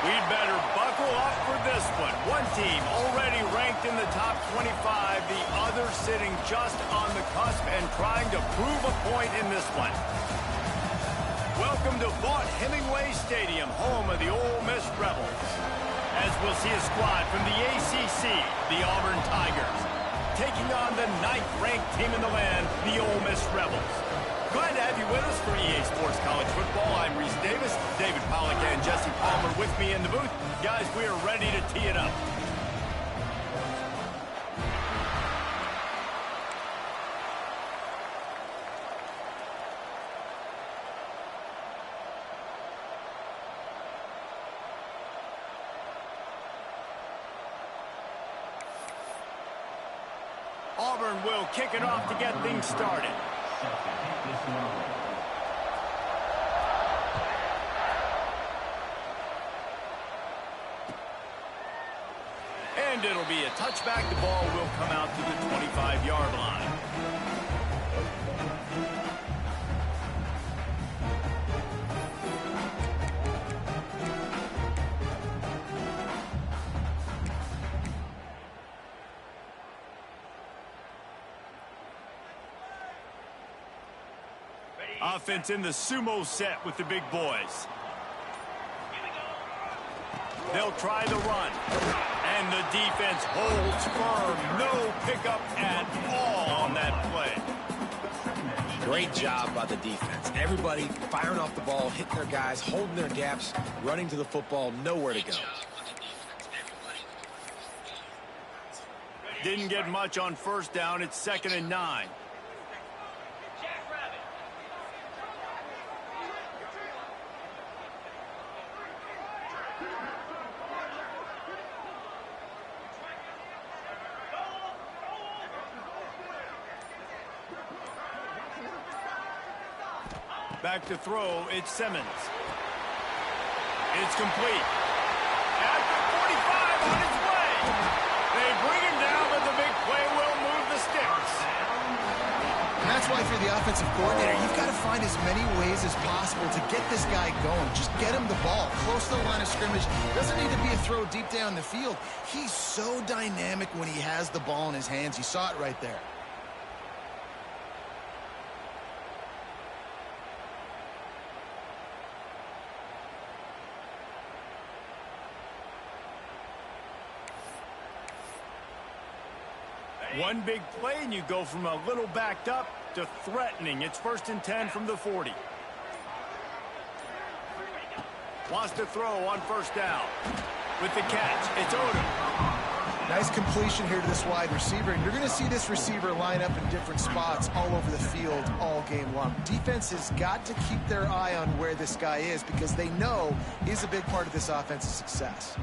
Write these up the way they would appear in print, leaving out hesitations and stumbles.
We'd better buckle up for this one. One team already ranked in the top 25, the other sitting just on the cusp and trying to prove a point in this one. Welcome to Vaught-Hemingway Stadium, home of the Ole Miss Rebels. As we'll see a squad from the ACC, the Auburn Tigers, taking on the 9th-ranked team in the land, the Ole Miss Rebels. Glad to have you with us for EA Sports College Football. I'm Reese Davis, David Pollack and Jesse Palmer with me in the booth. Guys, we are ready to tee it up. Auburn will kick it off to get things started. And it'll be a touchback. The ball will come out to the 25-yard line. Offense in the sumo set with the big boys. They'll try the run. And the defense holds firm. No pickup at all on that play. Great job by the defense. Everybody firing off the ball, hitting their guys, holding their gaps, running to the football, nowhere to go. Didn't get much on first down. It's 2nd and 9. Back to throw, it's Simmons. It's complete. At the 45 on its way. They bring him down, but the big play will move the sticks. And that's why if you're the offensive coordinator, you've got to find as many ways as possible to get this guy going. Just get him the ball close to the line of scrimmage. Doesn't need to be a throw deep down the field. He's so dynamic when he has the ball in his hands. You saw it right there. One big play, and you go from a little backed up to threatening. It's 1st and 10 from the 40. Wants to throw on first down. With the catch, it's Odom. Nice completion here to this wide receiver. And you're going to see this receiver line up in different spots all over the field all game long. Defense has got to keep their eye on where this guy is because they know he's a big part of this offense's success.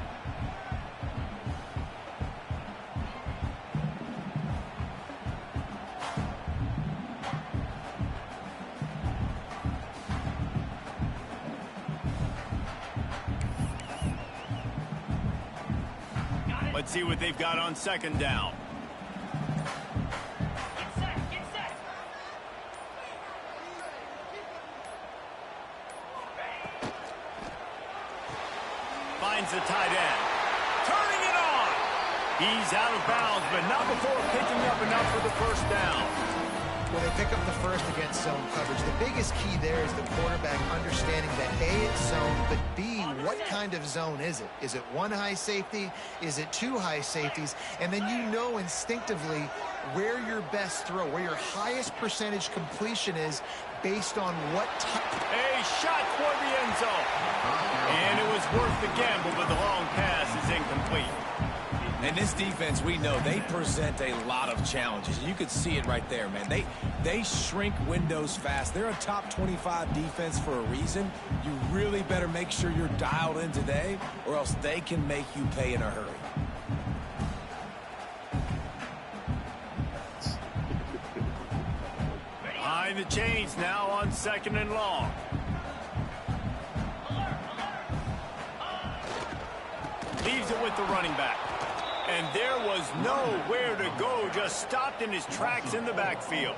Let's see what they've got on 2nd down. Get set. Finds the tight end. Turning it on. He's out of bounds, but not before picking up enough for the first down. Well, they pick up the first against zone coverage. The biggest key there is the quarterback understanding that A, it's zone, but B, what kind of zone is it? Is it one high safety? Is it two high safeties? And then you know instinctively where your best throw, where your highest percentage completion is based on what type. A shot toward the end zone. And it was worth the gamble, but the long pass is incomplete. And this defense, we know, they present a lot of challenges. You could see it right there, man. They shrink windows fast. They're a top 25 defense for a reason. You really better make sure you're dialed in today, or else they can make you pay in a hurry. Behind the chains now on 2nd and long. Leaves it with the running back. And there was nowhere to go, just stopped in his tracks in the backfield.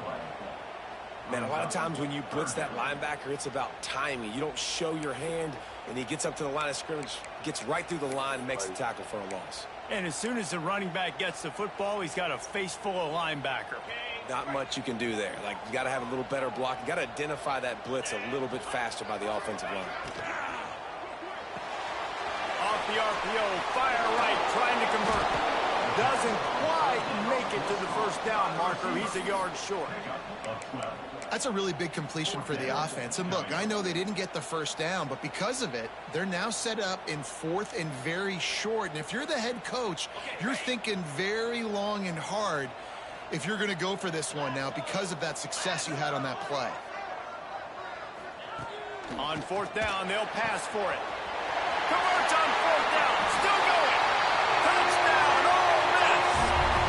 Man, a lot of times when you blitz that linebacker, it's about timing. You don't show your hand, and he gets up to the line of scrimmage, gets right through the line, and makes the tackle for a loss. And as soon as the running back gets the football, he's got a face full of linebacker. Not much you can do there. Like, you got to have a little better block. You got to identify that blitz a little bit faster by the offensive line. Off the RPO, fire right, trying to convert. Doesn't quite make it to the first down marker. He's a yard short. That's a really big completion for the offense. And look, I know they didn't get the first down, but because of it, they're now set up in 4th and very short. And if you're the head coach, you're thinking very long and hard if you're going to go for this one now because of that success you had on that play. On 4th down, they'll pass for it. Converts on 4th down, still going. Touchdown, Ole Miss.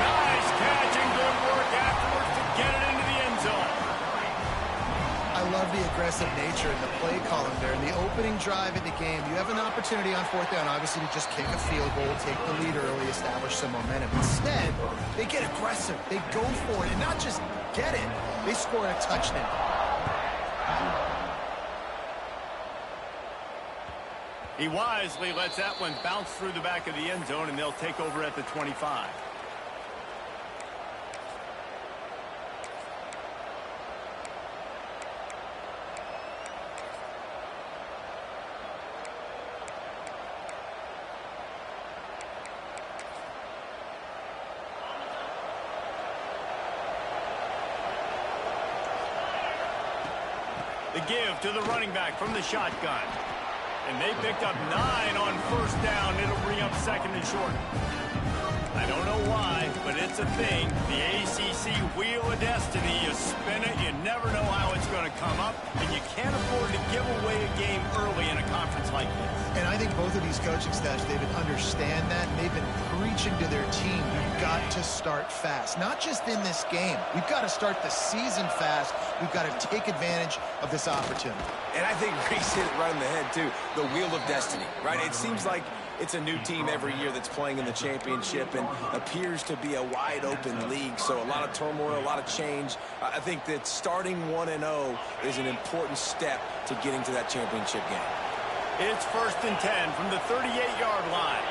Nice catch and good work afterwards to get it into the end zone. I love the aggressive nature and the play calling there. In the opening drive of the game, you have an opportunity on 4th down, obviously, to just kick a field goal, take the lead early, establish some momentum. Instead, they get aggressive. They go for it, and not just get it, they score a touchdown. He wisely lets that one bounce through the back of the end zone, and they'll take over at the 25. The give to the running back from the shotgun. And they picked up 9 on 1st down. It'll bring up 2nd and short. I don't know why, but it's a thing. The ACC Wheel of Destiny. You spin it, you never know how it's going to come up, and you can't afford to give away a game early in a conference like this. And I think both of these coaching staffs, David, understand that, and they've been preaching to their team, you've got to start fast. Not just in this game. We've got to start the season fast. We've got to take advantage of this opportunity. And I think Reese hit it right in the head, too. The Wheel of Destiny, right? It seems like it's a new team every year that's playing in the championship and appears to be a wide-open league. So a lot of turmoil, a lot of change. I think that starting 1-0 is an important step to getting to that championship game. It's 1st and 10 from the 38-yard line.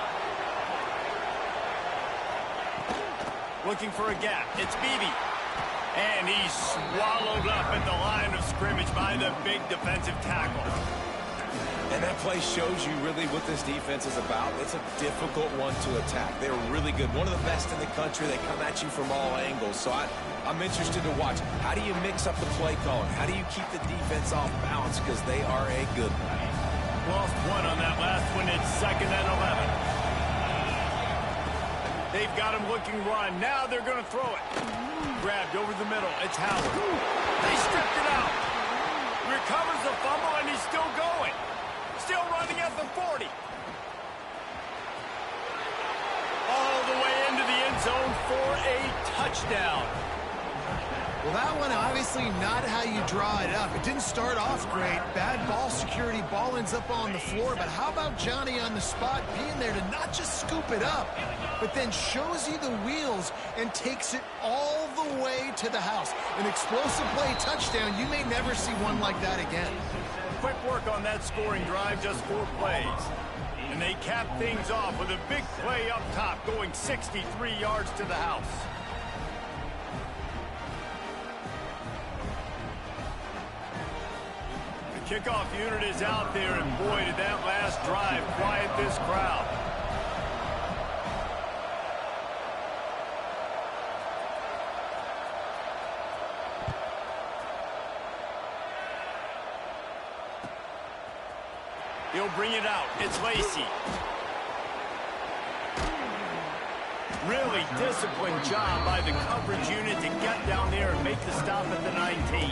Looking for a gap. It's Beebe. And he's swallowed up at the line of scrimmage by the big defensive tackle. And that play shows you really what this defense is about. It's a difficult one to attack. They're really good. One of the best in the country. They come at you from all angles. So I'm interested to watch. How do you mix up the play calling? How do you keep the defense off balance? Because they are a good one. Lost 1 on that last one. It's 2nd and 11. They've got him looking run. Now they're going to throw it. Grabbed over the middle. It's Howard. They stripped it out. Recovers the fumble, and he's still going. Still running at the 40. All the way into the end zone for a touchdown. Well, that one obviously not how you draw it up. It didn't start off great. Bad ball security. Ball ends up on the floor. But how about Johnny on the spot being there to not just scoop it up, but then shows you the wheels and takes it all the way to the house. An explosive play touchdown. You may never see one like that again. Quick work on that scoring drive, just 4 plays. And they cap things off with a big play up top, going 63 yards to the house. The kickoff unit is out there, and boy, did that last drive quiet this crowd. He'll bring it out. It's Lacey. Really disciplined job by the coverage unit to get down there and make the stop at the 19.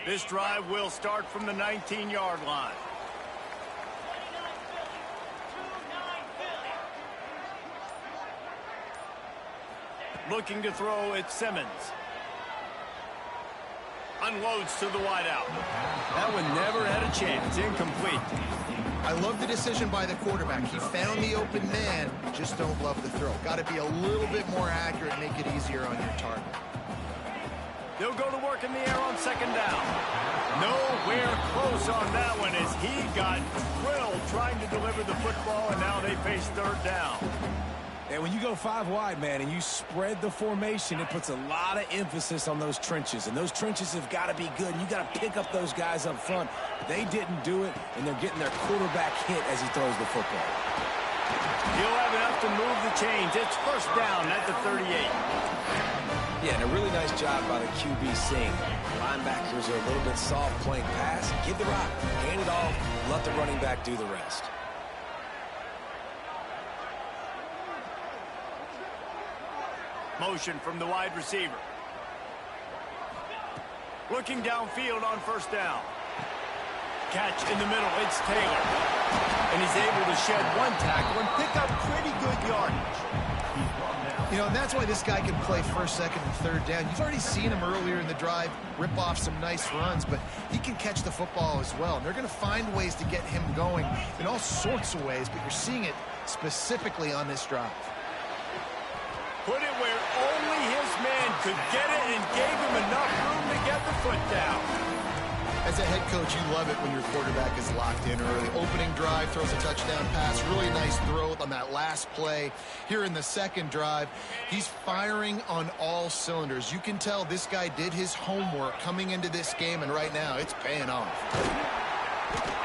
This drive will start from the 19-yard line. Looking to throw at Simmons. Unloads to the wideout. That one never had a chance. Incomplete. I love the decision by the quarterback. He found the open man, just don't love the throw. Got to be a little bit more accurate, make it easier on your target. They'll go to work in the air on second down. Nowhere close on that one as he got drilled trying to deliver the football, and now they face third down. And when you go 5 wide, man, and you spread the formation, it puts a lot of emphasis on those trenches. And those trenches have got to be good. And you got to pick up those guys up front. They didn't do it, and they're getting their quarterback hit as he throws the football. He'll have enough to move the chains. It's first down at the 38. Yeah, and a really nice job by the QB seeing. Linebackers are a little bit soft playing pass. Give the rock, hand it off, let the running back do the rest. Motion from the wide receiver. Looking downfield on first down. Catch in the middle, it's Taylor. And he's able to shed one tackle and pick up pretty good yardage. You know, and that's why this guy can play first, second, and third down. You've already seen him earlier in the drive rip off some nice runs, but he can catch the football as well. And they're going to find ways to get him going in all sorts of ways, but you're seeing it specifically on this drive. Put it where only his man could get it and gave him enough room to get the foot down. As a head coach, you love it when your quarterback is locked in early. Opening drive, throws a touchdown pass. Really nice throw on that last play. Here in the second drive, he's firing on all cylinders. You can tell this guy did his homework coming into this game, and right now it's paying off.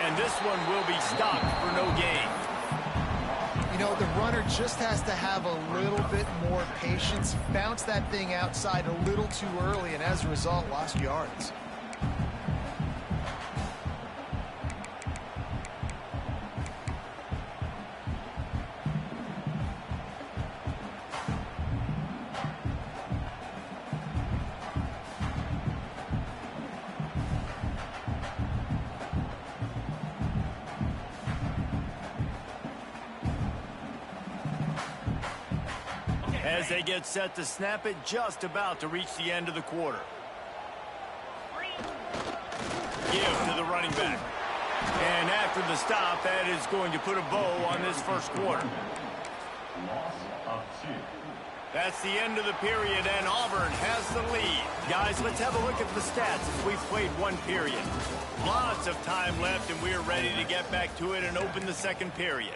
And this one will be stopped for no gain. You know, the runner just has to have a little bit more patience. Bounce that thing outside a little too early, and as a result, lost yards. As they get set to snap it, just about to reach the end of the quarter. Give to the running back. And after the stop, that is going to put a bow on this first quarter. That's the end of the period, and Auburn has the lead. Guys, let's have a look at the stats as we've played one period. Lots of time left, and we're ready to get back to it and open the second period.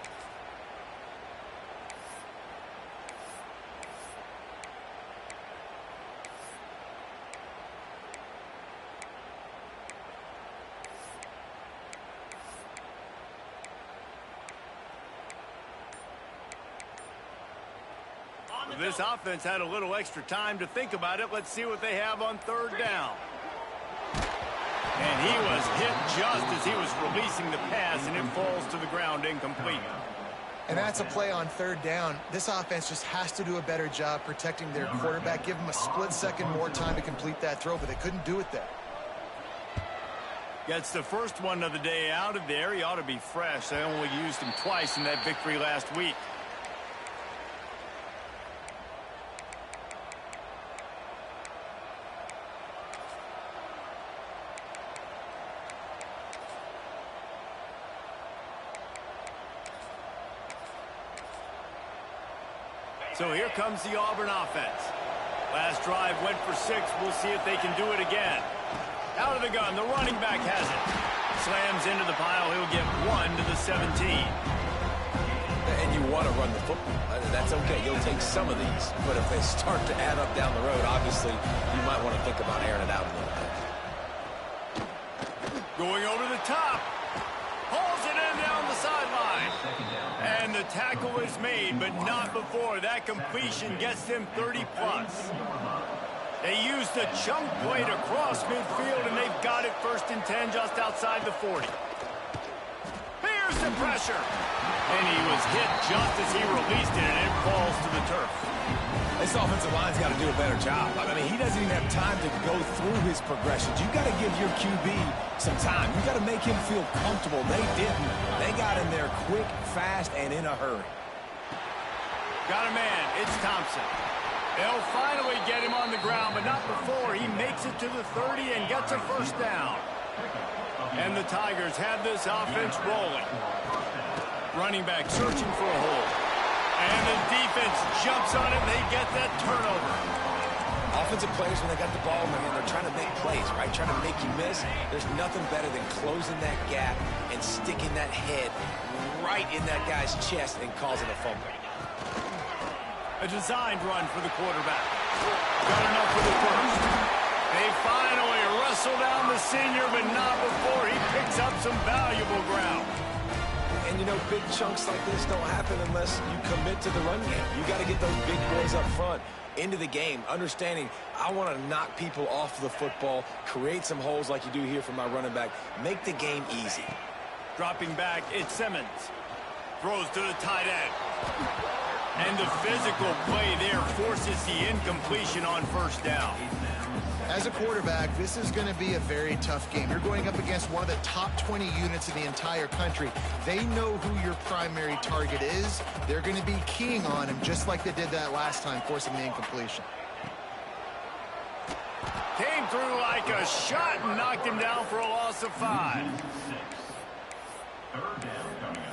This offense had a little extra time to think about it. Let's see what they have on third down. And he was hit just as he was releasing the pass, and it falls to the ground incomplete. And that's a play on third down. This offense just has to do a better job protecting their quarterback. Give him a split second more time to complete that throw, but they couldn't do it there. Gets the first one of the day out of there. He ought to be fresh. They only used him twice in that victory last week. So here comes the Auburn offense. Last drive went for 6. We'll see if they can do it again. Out of the gun, the running back has it. Slams into the pile. He'll get 1 to the 17. And you want to run the football. That's okay. You'll take some of these. But if they start to add up down the road, obviously, you might want to think about airing it out a little bit. Going over the top. Hauls it in down the sideline. And the tackle is made, but not before. That completion gets them 30-plus. They used the chunk play to cross midfield, and they've got it 1st and 10 just outside the 40. Here's the pressure. And he was hit just as he released it, and it falls to the turf. This offensive line's got to do a better job. I mean, he doesn't even have time to go through his progressions. You've got to give your QB some time. You've got to make him feel comfortable. They didn't. They got in there quick, fast, and in a hurry. Got a man. It's Thompson. They'll finally get him on the ground, but not before he makes it to the 30 and gets a first down. And the Tigers have this offense rolling. Running back searching for a hole. And the defense jumps on it, and they get that turnover. Offensive players, when they got the ball in their hand, they're trying to make plays, right? Trying to make you miss. There's nothing better than closing that gap and sticking that head right in that guy's chest and causing a fumble. A designed run for the quarterback. Got enough for the first. They finally wrestle down the senior, but not before he picks up some valuable ground. And, you know, big chunks like this don't happen unless you commit to the run game. You got to get those big boys up front into the game, understanding I want to knock people off the football, create some holes like you do here for my running back, make the game easy. Dropping back, it's Simmons. Throws to the tight end. And the physical play there forces the incompletion on first down. As a quarterback, this is going to be a very tough game. You're going up against one of the top 20 units in the entire country. They know who your primary target is. They're going to be keying on him just like they did that last time, forcing the incompletion. Came through like a shot and knocked him down for a loss of 5. Third down coming up.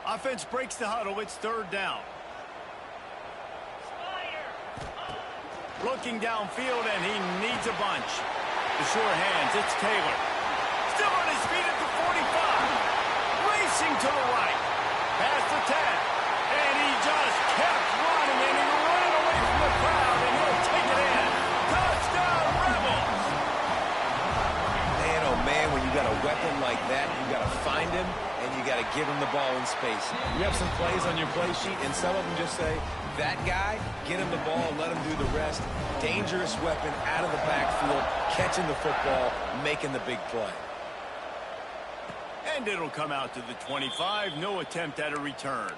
Offense breaks the huddle. It's third down. Looking downfield, and he needs a bunch. The short hands, it's Taylor. Still on his feet at the 45. Racing to the right. Past the 10. And he just kept running, and he ran away from the crowd, and he'll take it in. Touchdown, Rebels! Man, oh man, when you got a weapon like that, you got to find him, and you got to give him the ball in space. You have some plays on your play sheet, and some of them just say, that guy, get him the ball, let him do the rest. Dangerous weapon out of the backfield, catching the football, making the big play. And it'll come out to the 25. No attempt at a return.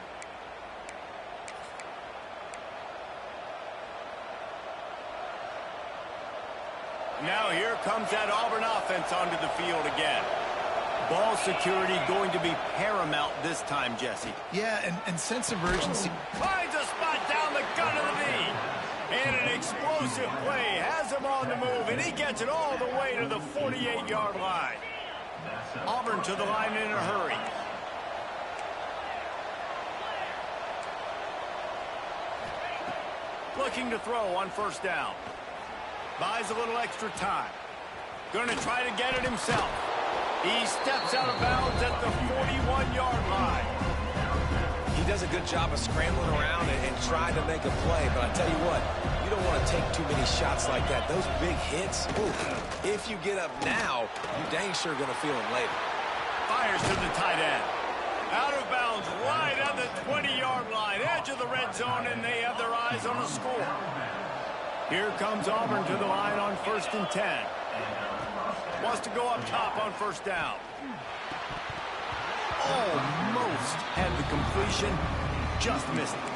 Now here comes that Auburn offense onto the field again. Ball security going to be paramount this time, Jesse. Yeah, and sense of urgency. Finds a spot down the gun of the knee. And an explosive play has him on the move, and he gets it all the way to the 48-yard line. Auburn to the line in a hurry. Looking to throw on first down. Buys a little extra time. Going to try to get it himself. He steps out of bounds at the 41-yard line. He does a good job of scrambling around and trying to make a play, but I tell you what, you don't want to take too many shots like that. Those big hits, ooh, if you get up now, you dang sure going to feel them later. Fires to the tight end. Out of bounds right at the 20-yard line, edge of the red zone, and they have their eyes on a score. Here comes Auburn to the line on 1st and 10. Wants to go up top on first down. Almost had the completion, just missed it.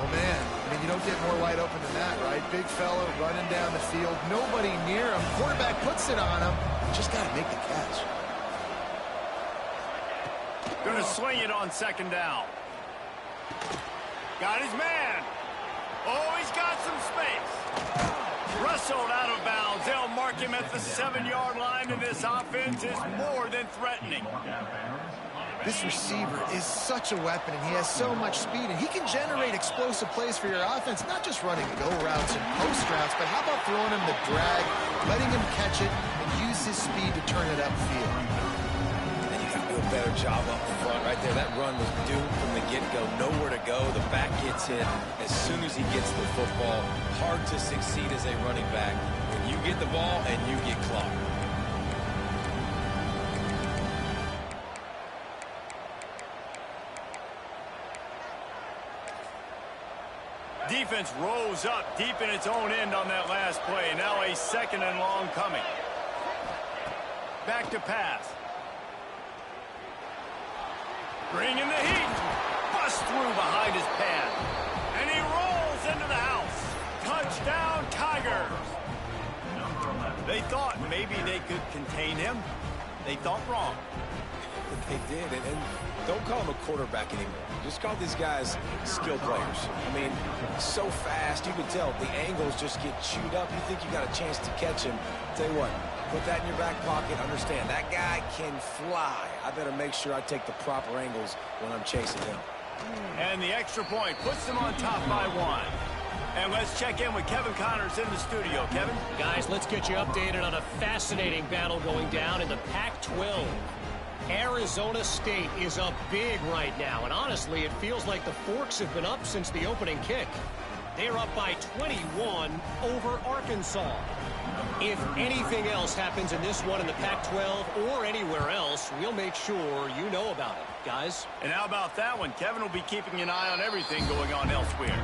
Oh, man, I mean, you don't get more wide open than that, right? Big fella running down the field, nobody near him. Quarterback puts it on him. Just got to make the catch. Going to swing it on second down. Got his man. Oh, he's got some space. Wrestled out of bounds. They'll mark him at the 7-yard line, and this offense is more than threatening. This receiver is such a weapon, and he has so much speed, and he can generate explosive plays for your offense, not just running go routes and post routes, but how about throwing him the drag, letting him catch it, and use his speed to turn it upfield. And you got to do a better job up front right there. That run was doomed from the get-go. Nowhere to go. The back gets hit as soon as he gets the football. Hard to succeed as a running back when you get the ball and you get clocked. Defense rose up deep in its own end on that last play. Now a 2nd and long coming. Back to pass. Bringing the heat. Busts through behind his pad. And he rolls into the house. Touchdown, Tigers. They thought maybe they could contain him. They thought wrong. They did, and Don't call him a quarterback anymore. Just call these guys skill players. I mean, so fast, you can tell the angles just get chewed up. You think you got a chance to catch him. Tell you what, put that in your back pocket. Understand, that guy can fly. I better make sure I take the proper angles when I'm chasing him. And the extra point puts them on top by 1. And let's check in with Kevin Connors in the studio. Kevin? Guys, let's get you updated on a fascinating battle going down in the Pac-12. Arizona State is up big right now, and honestly, it feels like the Forks have been up since the opening kick. They're up by 21 over Arkansas. If anything else happens in this one in the Pac-12 or anywhere else, we'll make sure you know about it, guys. And how about that one? Kevin will be keeping an eye on everything going on elsewhere.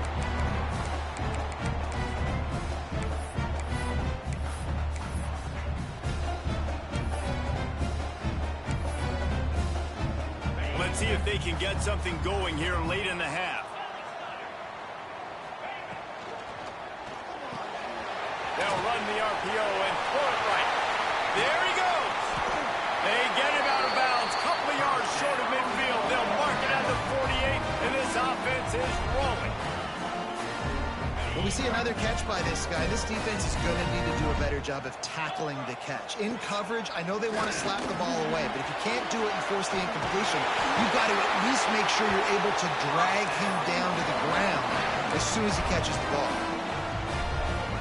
Let's see if they can get something going here late in the half. They'll run the RPO and throw it right. There he goes. They get him out of bounds. Couple of yards short of midfield. They'll mark it at the 48, and this offense is rolling. When we see another catch by this guy, this defense is going to need to do a better job of tackling the catch. In coverage, I know they want to slap the ball away, but if you can't do it and force the incompletion, you've got to at least make sure you're able to drag him down to the ground as soon as he catches the ball.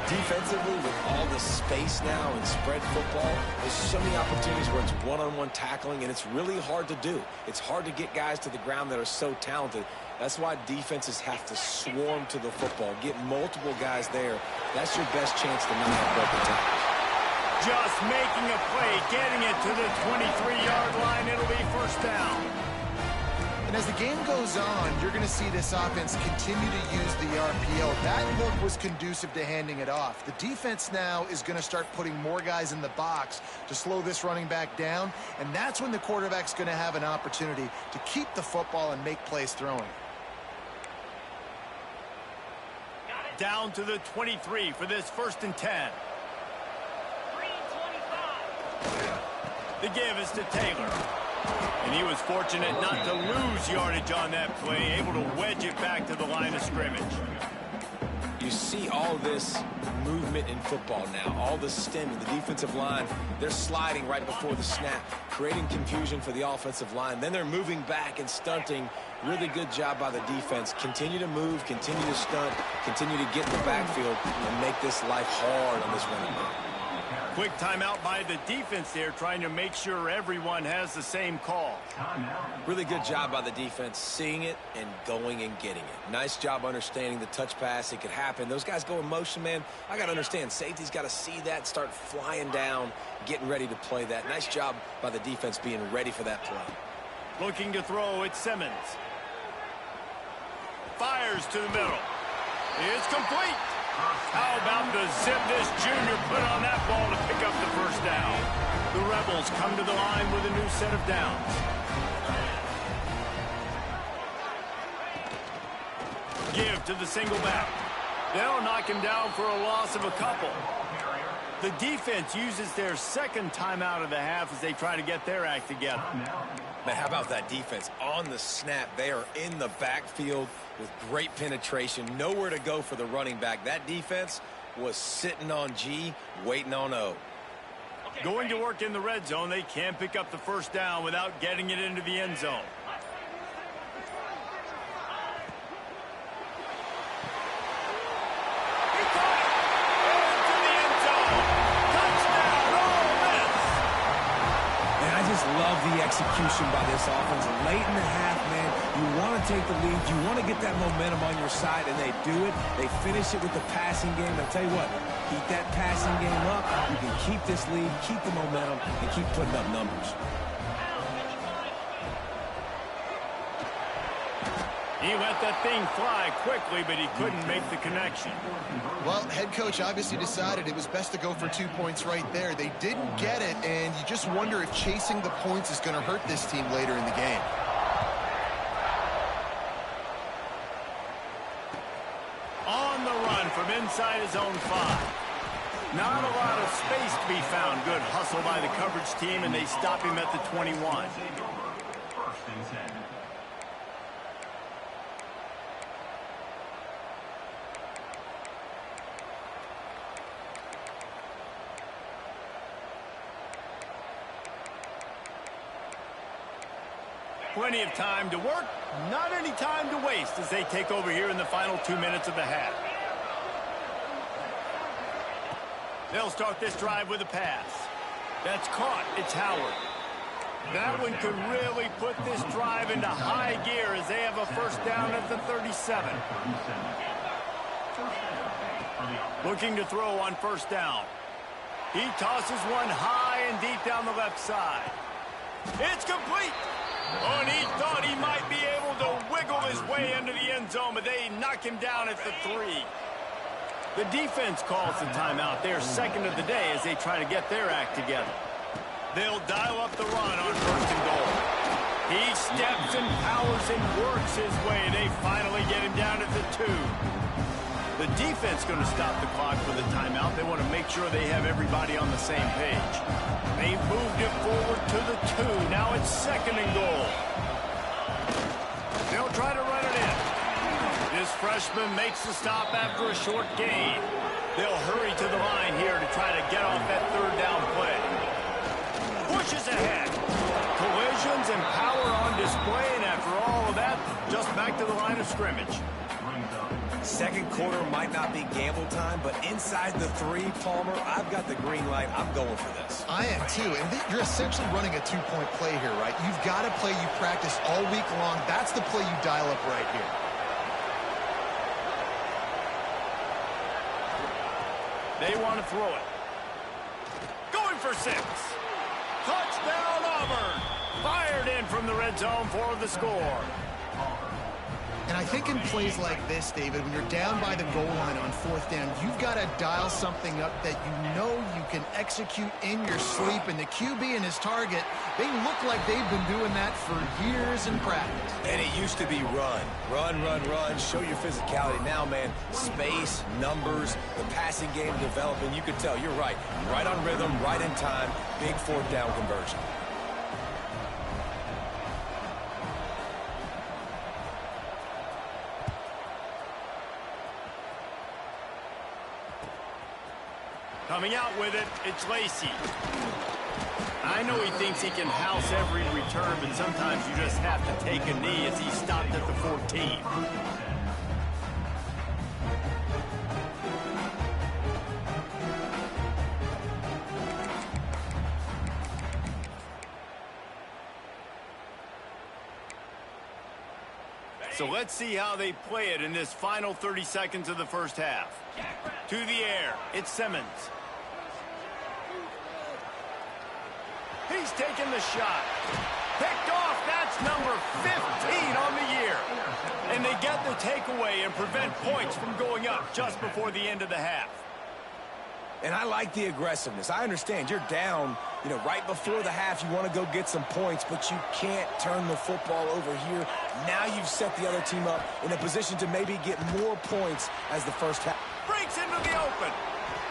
Defensively, with all the space now in spread football, there's so many opportunities where it's one-on-one tackling, and it's really hard to do. It's hard to get guys to the ground that are so talented. That's why defenses have to swarm to the football, get multiple guys there. That's your best chance to not have broken tackles. Just making a play, getting it to the 23-yard line. It'll be first down. And as the game goes on, you're going to see this offense continue to use the RPO. That look was conducive to handing it off. The defense now is going to start putting more guys in the box to slow this running back down, and that's when the quarterback's going to have an opportunity to keep the football and make plays throwing. Down to the 23 for this 1st and 10. The give is to Taylor. And he was fortunate not to lose yardage on that play, able to wedge it back to the line of scrimmage. You see all this movement in football now, all the stemming, the defensive line, they're sliding right before the snap, creating confusion for the offensive line. Then they're moving back and stunting. Really good job by the defense. Continue to move, continue to stunt, continue to get in the backfield and make this life hard on this running back. Quick timeout by the defense there, trying to make sure everyone has the same call. Really good job by the defense, seeing it and going and getting it. Nice job understanding the touch pass. It could happen. Those guys go in motion, man. I got to understand, safety's got to see that, start flying down, getting ready to play that. Nice job by the defense being ready for that play. Looking to throw, it's Simmons. Fires to the middle. It's complete. How about the zip this junior put on that ball to pick up the first down? The Rebels come to the line with a new set of downs. Give to the single back. They'll knock him down for a loss of a couple. The defense uses their 2nd timeout of the half as they try to get their act together. Man, how about that defense? On the snap, they are in the backfield with great penetration. Nowhere to go for the running back. That defense was sitting on G, waiting on O. Going to work in the red zone, they can't pick up the first down without getting it into the end zone. Love the execution by this offense. Late in the half, man, you want to take the lead. You want to get that momentum on your side, and they do it. They finish it with the passing game. I tell you what, keep that passing game up. You can keep this lead, keep the momentum, and keep putting up numbers. He let that thing fly quickly, but he couldn't make the connection. Well, head coach obviously decided it was best to go for 2 points right there. They didn't get it, and you just wonder if chasing the points is going to hurt this team later in the game. On the run from inside his own 5. Not a lot of space to be found. Good hustle by the coverage team, and they stop him at the 21. Plenty of time to work, not any time to waste as they take over here in the final 2 minutes of the half. They'll start this drive with a pass. That's caught. It's Howard. That one could really put this drive into high gear as they have a first down at the 37. Looking to throw on first down. He tosses one high and deep down the left side. It's complete. Oh, and he thought he might be able to wiggle his way into the end zone, but they knock him down at the 3. The defense calls the timeout. They're second of the day as they try to get their act together. They'll dial up the run on first and goal. He steps and powers and works his way. They finally get him down at the 2. The defense going to stop the clock for the timeout. They want to make sure they have everybody on the same page. They've moved it forward to the 2. Now it's second and goal. They'll try to run it in. This freshman makes the stop after a short gain. They'll hurry to the line here to try to get off that third down play. Pushes ahead. Collisions and power on display, and after all of that, just back to the line of scrimmage. Second quarter might not be gamble time, but inside the 3, Palmer, I've got the green light. I'm going for this. I am too, and you're essentially running a 2-point play here, right? You've got a play you practice all week long. That's the play you dial up right here. They want to throw it. Going for 6. Touchdown, Auburn. Fired in from the red zone for the score. And I think in plays like this, David, when you're down by the goal line on fourth down, you've got to dial something up that you know you can execute in your sleep. And the QB and his target, they look like they've been doing that for years in practice. And it used to be run. Run, run, run. Show your physicality. Now, man, space, numbers, the passing game developing. You could tell, you're right. Right on rhythm, right in time. Big fourth down conversion. Coming out with it, it's Lacey. I know he thinks he can house every return, but sometimes you just have to take a knee as he stopped at the 14. So let's see how they play it in this final 30 seconds of the first half. To the air, it's Simmons. He's taking the shot. Picked off, that's number 15 on the year. And they get the takeaway and prevent points from going up just before the end of the half. And I like the aggressiveness. I understand you're down, right before the half. You want to go get some points, but you can't turn the football over here. Now you've set the other team up in a position to maybe get more points as the first half. Breaks into the open.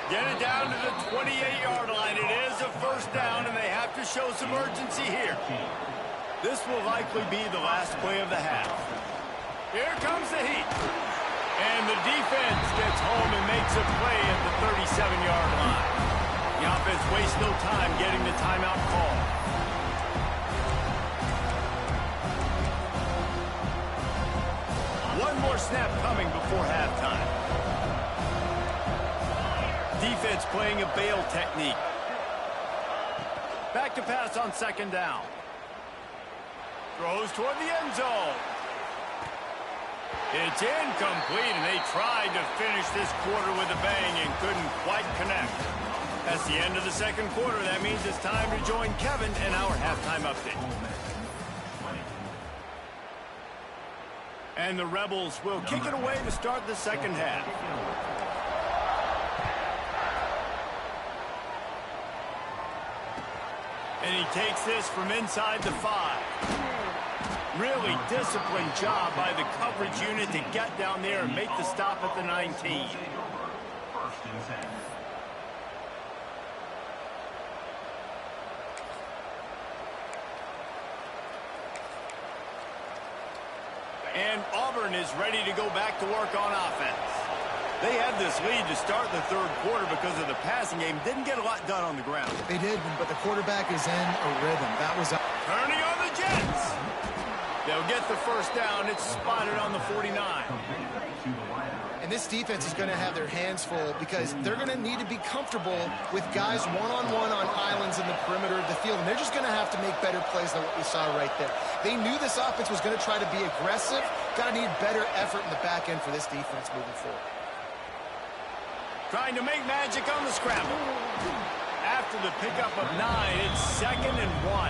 Get it down to the 28-yard line. It is a first down, and they have to show some urgency here. This will likely be the last play of the half. Here comes the heat. And the defense gets home and makes a play at the 37-yard line. The offense wastes no time getting the timeout call. One more snap coming before halftime. Defense playing a bail technique. Back to pass on second down. Throws toward the end zone. It's incomplete, and they tried to finish this quarter with a bang and couldn't quite connect. That's the end of the second quarter. That means it's time to join Kevin in our halftime update. And the Rebels will kick it away to start the second half. And he takes this from inside the 5. Really disciplined job by the coverage unit to get down there and make the stop at the 19. And Auburn is ready to go back to work on offense. They had this lead to start the third quarter because of the passing game. Didn't get a lot done on the ground. They did, but the quarterback is in a rhythm. That was turning on the Jets. They'll get the first down. It's spotted on the 49. And this defense is going to have their hands full because they're going to need to be comfortable with guys one-on-one on islands in the perimeter of the field. And they're just going to have to make better plays than what we saw right there. They knew this offense was going to try to be aggressive. Got to need better effort in the back end for this defense moving forward. Trying to make magic on the scramble. After the pickup of 9, it's 2nd and 1.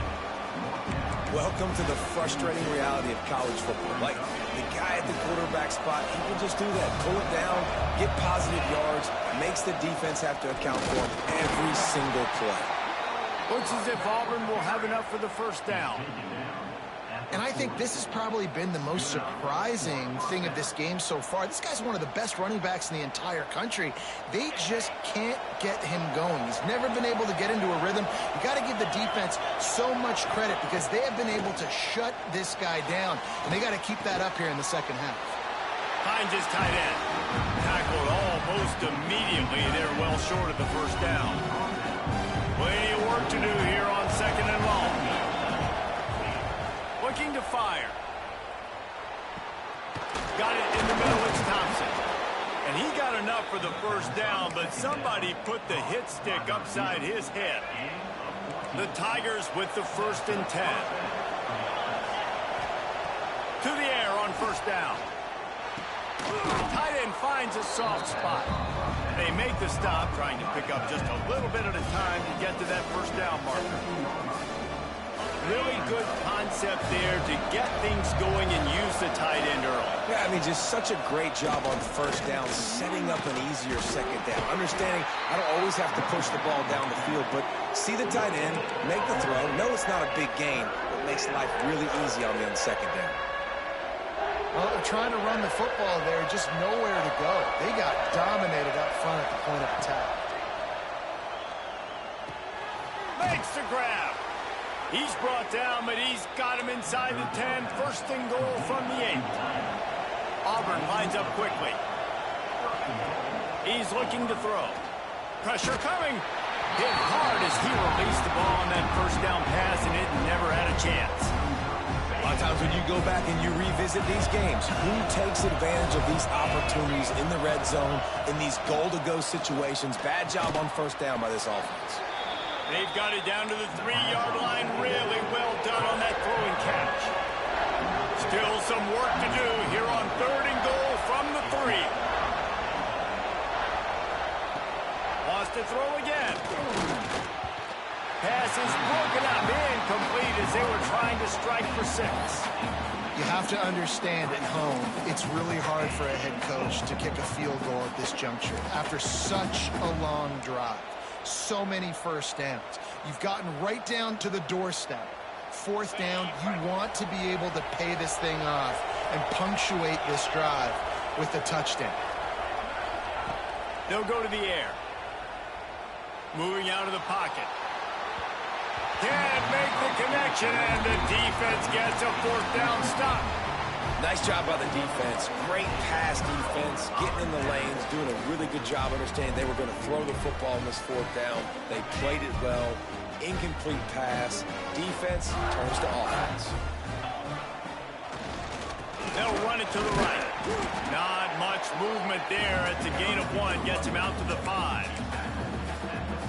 Welcome to the frustrating reality of college football. Like, the guy at the quarterback spot, he can just do that. Pull it down, get positive yards, makes the defense have to account for him every single play. Looks as if Auburn will have enough for the first down. And I think this has probably been the most surprising thing of this game so far. This guy's one of the best running backs in the entire country. They just can't get him going. He's never been able to get into a rhythm. You got to give the defense so much credit because they have been able to shut this guy down. And they got to keep that up here in the second half. Finds his tight end. Tackled almost immediately. They're well short of the first down. Plenty of work to do here on 2nd and long. Looking to fire. Got it in the middle. It's Thompson. And he got enough for the first down, but somebody put the hit stick upside his head. The Tigers with the 1st and 10. To the air on first down. Tight end finds a soft spot. They make the stop, trying to pick up just a little bit at a time to get to that first down marker. Really good concept there to get things going and use the tight end early. Yeah, I mean, just such a great job on first down, setting up an easier second down. Understanding I don't always have to push the ball down the field, but see the tight end, make the throw. No, it's not a big gain, but makes life really easy on me on second down. Well, they're trying to run the football there, just nowhere to go. They got dominated up front at the point of attack. Makes the grab. He's brought down, but he's got him inside the 10. 1st and goal from the 8. Auburn lines up quickly. He's looking to throw. Pressure coming. Hit hard as he released the ball on that first down pass, and it never had a chance. A lot of times when you go back and you revisit these games, who takes advantage of these opportunities in the red zone, in these goal-to-go situations? Bad job on first down by this offense. They've got it down to the 3-yard line. Really well done on that throwing catch. Still some work to do here on 3rd and goal from the 3. Wants to throw again. Pass is broken up, incomplete as they were trying to strike for 6. You have to understand at home, it's really hard for a head coach to kick a field goal at this juncture after such a long drive. So many first downs. You've gotten right down to the doorstep. 4th down, you want to be able to pay this thing off and punctuate this drive with a touchdown. They'll go to the air. Moving out of the pocket. Can't make the connection, and the defense gets a 4th down stop. Nice job by the defense. Great pass defense, getting in the lanes, doing a really good job understanding they were going to throw the football in this 4th down. They played it well. Incomplete pass. Defense turns to offense. They'll run it to the right. Not much movement there. It's a gain of 1. Gets him out to the 5.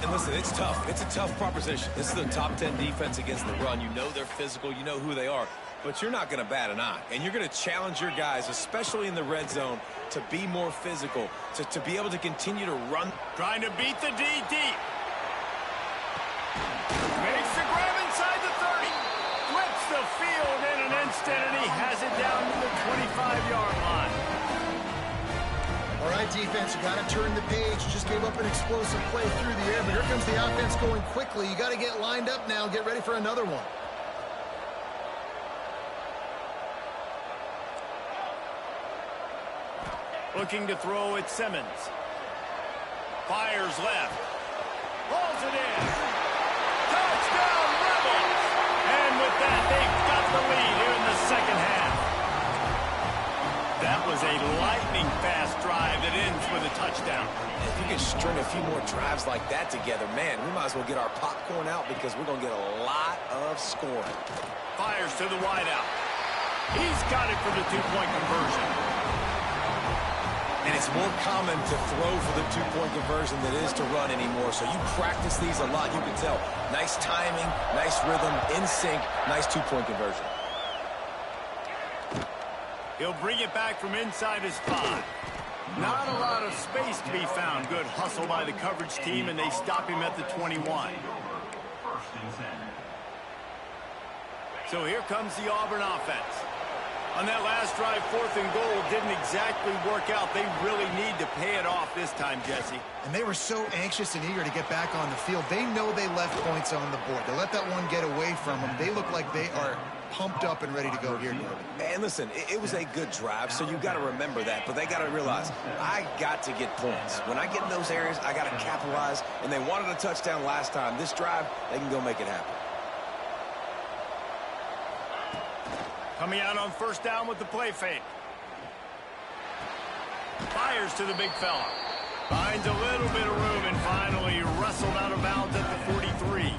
And listen, it's tough. It's a tough proposition. This is the top 10 defense against the run. You know they're physical. You know who they are. But you're not going to bat an eye. And you're going to challenge your guys, especially in the red zone, to be more physical, to be able to continue to run. Trying to beat the D deep. Makes the grab inside the 30. Flips the field in an instant, and he has it down to the 25-yard line. All right, defense, you got to turn the page. You just gave up an explosive play through the air, but here comes the offense going quickly. You got to get lined up now. Get ready for another one. Looking to throw at Simmons. Fires left. Rolls it in. Touchdown, Rebels! And with that, they've got the lead here in the second half. That was a lightning-fast drive that ends with a touchdown. If you can string a few more drives like that together, man, we might as well get our popcorn out because we're going to get a lot of scoring. Fires to the wideout. He's got it for the two-point conversion. And it's more common to throw for the two-point conversion than it is to run anymore. So you practice these a lot. You can tell. Nice timing, nice rhythm, in sync, nice two-point conversion. He'll bring it back from inside his 5. Not a lot of space to be found. Good hustle by the coverage team, and they stop him at the 21. So here comes the Auburn offense. On that last drive, 4th and goal didn't exactly work out. They really need to pay it off this time, Jesse. And they were so anxious and eager to get back on the field. They know they left points on the board. They let that one get away from them. They look like they are pumped up and ready to go here, Gordon. And listen, it was a good drive, so you got to remember that. But they got to realize, I got to get points. When I get in those areas, I got to capitalize. And they wanted a touchdown last time. This drive, they can go make it happen. Coming out on 1st down with the play fake. Fires to the big fella. Finds a little bit of room and finally wrestled out of bounds at the 43.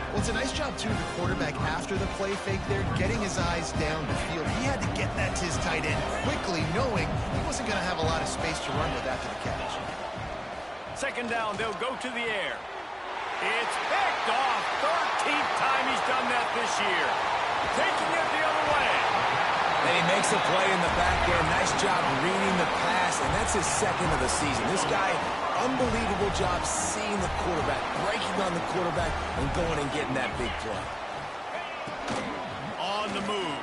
Well, it's a nice job, too, the quarterback after the play fake there, getting his eyes down the field. He had to get that to his tight end quickly, knowing he wasn't going to have a lot of space to run with after the catch. 2nd down, they'll go to the air. It's picked off. 13th time he's done that this year. Taking it the other way. And he makes a play in the back end. Nice job reading the pass, and that's his 2nd of the season. This guy, unbelievable job seeing the quarterback, breaking on the quarterback, and going and getting that big play. On the move.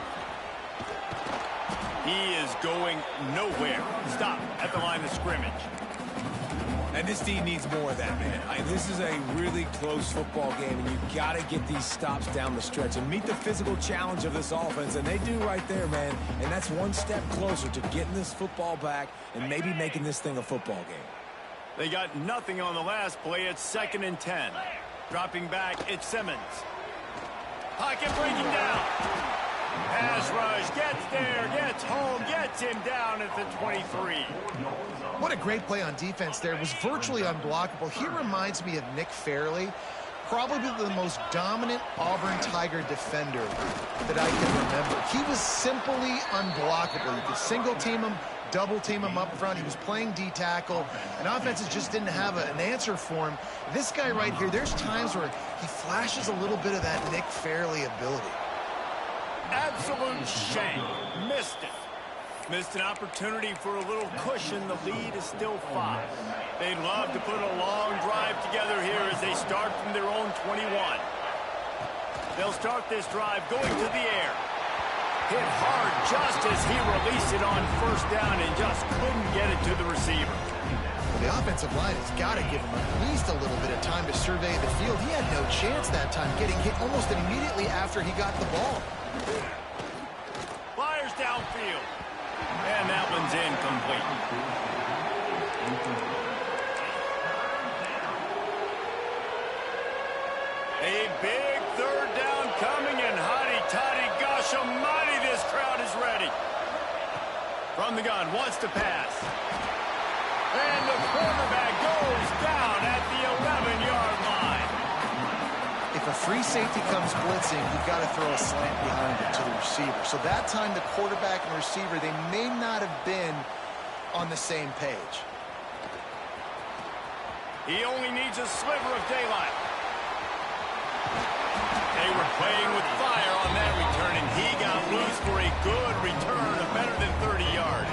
He is going nowhere. Stop at the line of scrimmage. And this team needs more of that, man. This is a really close football game, and you got to get these stops down the stretch and meet the physical challenge of this offense, and they do right there, man. And that's one step closer to getting this football back and maybe making this thing a football game. They got nothing on the last play. It's 2nd and 10. Dropping back, it's Simmons. Pocket breaking down. Pass rush, gets there, gets home, gets him down at the 23. What a great play on defense there. It was virtually unblockable. He reminds me of Nick Fairley, probably the most dominant Auburn Tiger defender that I can remember. He was simply unblockable. You could single team him, double team him up front. He was playing D-tackle, and offenses just didn't have an answer for him. This guy right here, there's times where he flashes a little bit of that Nick Fairley ability. Absolute shame. Missed it. Missed an opportunity for a little cushion. The lead is still 5. They'd love to put a long drive together here as they start from their own 21. They'll start this drive going to the air. Hit hard just as he released it on 1st down and just couldn't get it to the receiver. Well, the offensive line has got to give him at least a little bit of time to survey the field. He had no chance that time, getting hit almost immediately after he got the ball. Flyers downfield. And that one's incomplete. A big 3rd down coming, and hotty-toddy, gosh almighty, this crowd is ready. From the gun, wants to pass. And the quarterback goes down at the 11-yard line. If a free safety comes blitzing, you've got to throw a slant behind it to the receiver. So that time, the quarterback and receiver, they may not have been on the same page. He only needs a sliver of daylight. They were playing with fire on that return, and he got loose for a good return of better than 30 yards.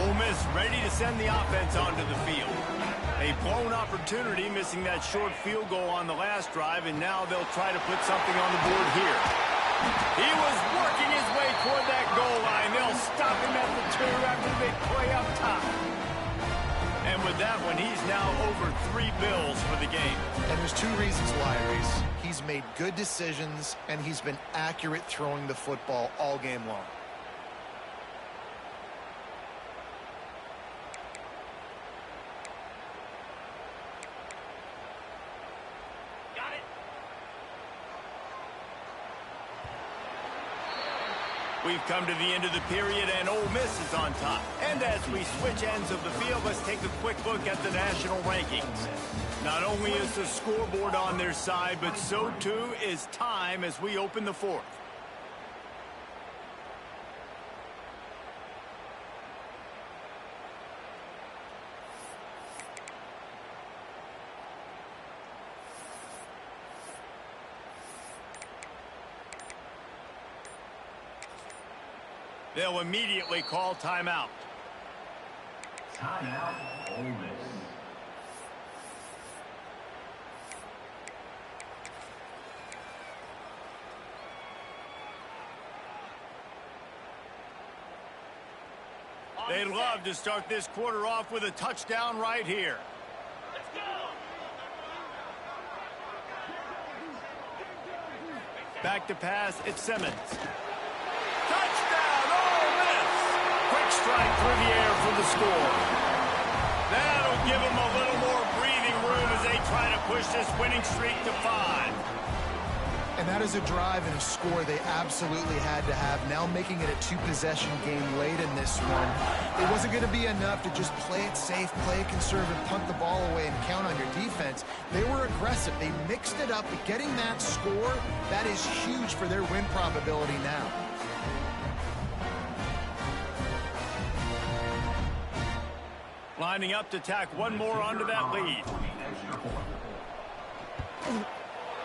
Ole Miss ready to send the offense onto the field. A blown opportunity, missing that short field goal on the last drive, and now they'll try to put something on the board here. He was working his way toward that goal line. They'll stop him at the 2 after the big play up top. And with that one, he's now over 3 bills for the game. And there's 2 reasons why, Reese. He's made good decisions, and he's been accurate throwing the football all game long. We've come to the end of the period, and Ole Miss is on top. And as we switch ends of the field, let's take a quick look at the national rankings. Not only is the scoreboard on their side, but so too is time as we open the 4th. They'll immediately call timeout. Timeout, Ole Miss. They'd love to start this quarter off with a touchdown right here. Let's go. Back to pass, it's Simmons. Touchdown, Ole Miss! Quick strike through the air for the score. That'll give them a little more breathing room as they try to push this winning streak to 5. And that is a drive and a score they absolutely had to have. Now making it a 2-possession game late in this one. It wasn't going to be enough to just play it safe, play it conservative, punt the ball away, and count on your defense. They were aggressive. They mixed it up. But getting that score, that is huge for their win probability now. Lining up to tack one more onto that lead.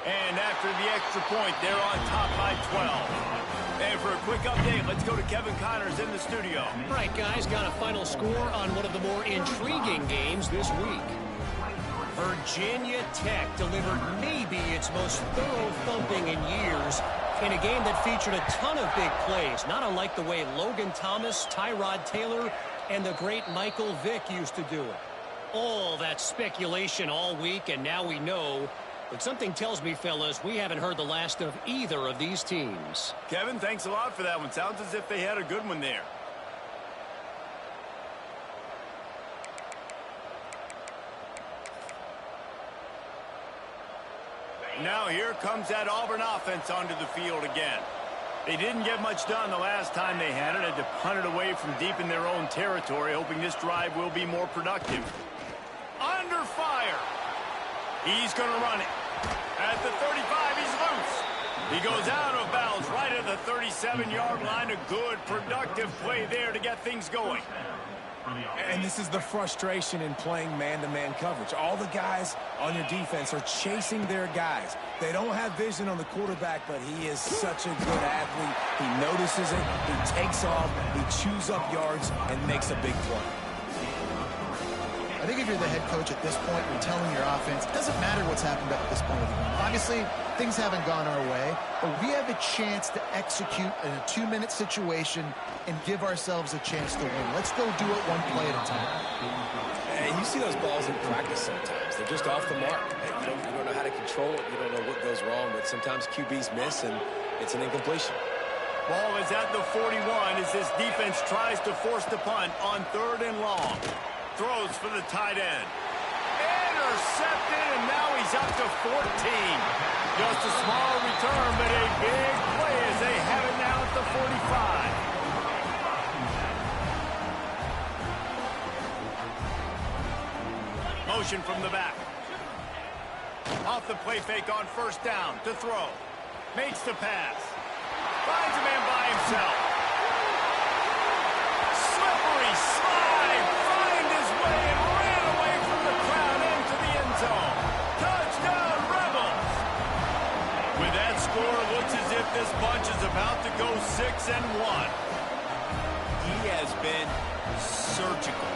And after the extra point, they're on top by 12. And for a quick update, let's go to Kevin Connors in the studio. All right, guys, got a final score on one of the more intriguing games this week. Virginia Tech delivered maybe its most thorough thumping in years in a game that featured a ton of big plays, not unlike the way Logan Thomas, Tyrod Taylor, and the great Michael Vick used to do it. All that speculation all week, and now we know. But something tells me, fellas, we haven't heard the last of either of these teams. Kevin, thanks a lot for that one. Sounds as if they had a good one there. Now here comes that Auburn offense onto the field again. They didn't get much done the last time they had it. Had to punt it away from deep in their own territory, hoping this drive will be more productive. Under fire. He's going to run it. At the 35, he's loose. He goes out of bounds right at the 37-yard line. A good, productive play there to get things going. And this is the frustration in playing man-to-man coverage. All the guys on your defense are chasing their guys. They don't have vision on the quarterback, but he is such a good athlete. He notices it, he takes off, he chews up yards, and makes a big play. I think if you're the head coach at this point, you're telling your offense, it doesn't matter what's happened up at this point of the game. Obviously, things haven't gone our way, but we have a chance to execute in a 2-minute situation and give ourselves a chance to win. Let's go do it one play at a time. And you see those balls in practice sometimes. They're just off the mark. You don't know how to control it. You don't know what goes wrong, but sometimes QBs miss, and it's an incompletion. Ball is at the 41 as this defense tries to force the punt on 3rd and long. Throws for the tight end. Intercepted, and now he's up to 14. Just a small return, but a big play as they have it now at the 45. Motion from the back. Off the play fake on 1st down to throw. Makes the pass. Finds a man by himself. Slippery slide. Find his way and ran away from the crowd into the end zone. Touchdown, Rebels. With that score, it looks as if this bunch is about to go 6-1. He has been surgical.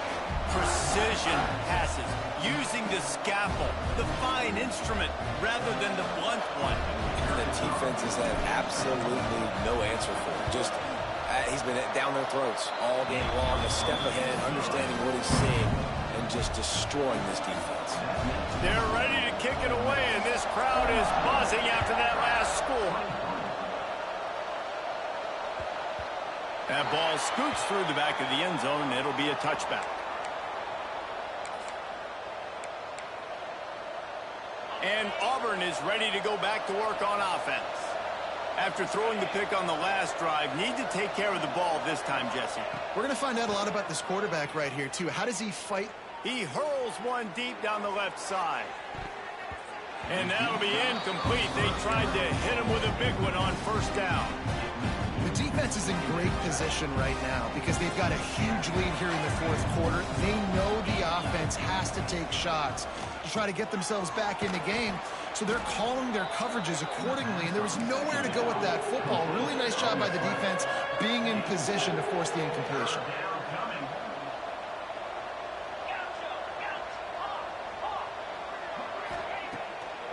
Precision passes. Using the scalpel, the fine instrument, rather than the blunt one. And the defense has had absolutely no answer for him. Just, he's been down their throats all game long, a step ahead, understanding what he's seeing, and just destroying this defense. They're ready to kick it away, and this crowd is buzzing after that last score. That ball scoots through the back of the end zone, and it'll be a touchback. And Auburn is ready to go back to work on offense. After throwing the pick on the last drive, need to take care of the ball this time, Jesse. We're going to find out a lot about this quarterback right here, too. How does he fight? He hurls one deep down the left side. And that'll be incomplete. They tried to hit him with a big one on 1st down. The defense is in great position right now because they've got a huge lead here in the fourth quarter. They know the offense has to take shots to try to get themselves back in the game. So they're calling their coverages accordingly, and there was nowhere to go with that football. Really nice job by the defense being in position to force the incompletion.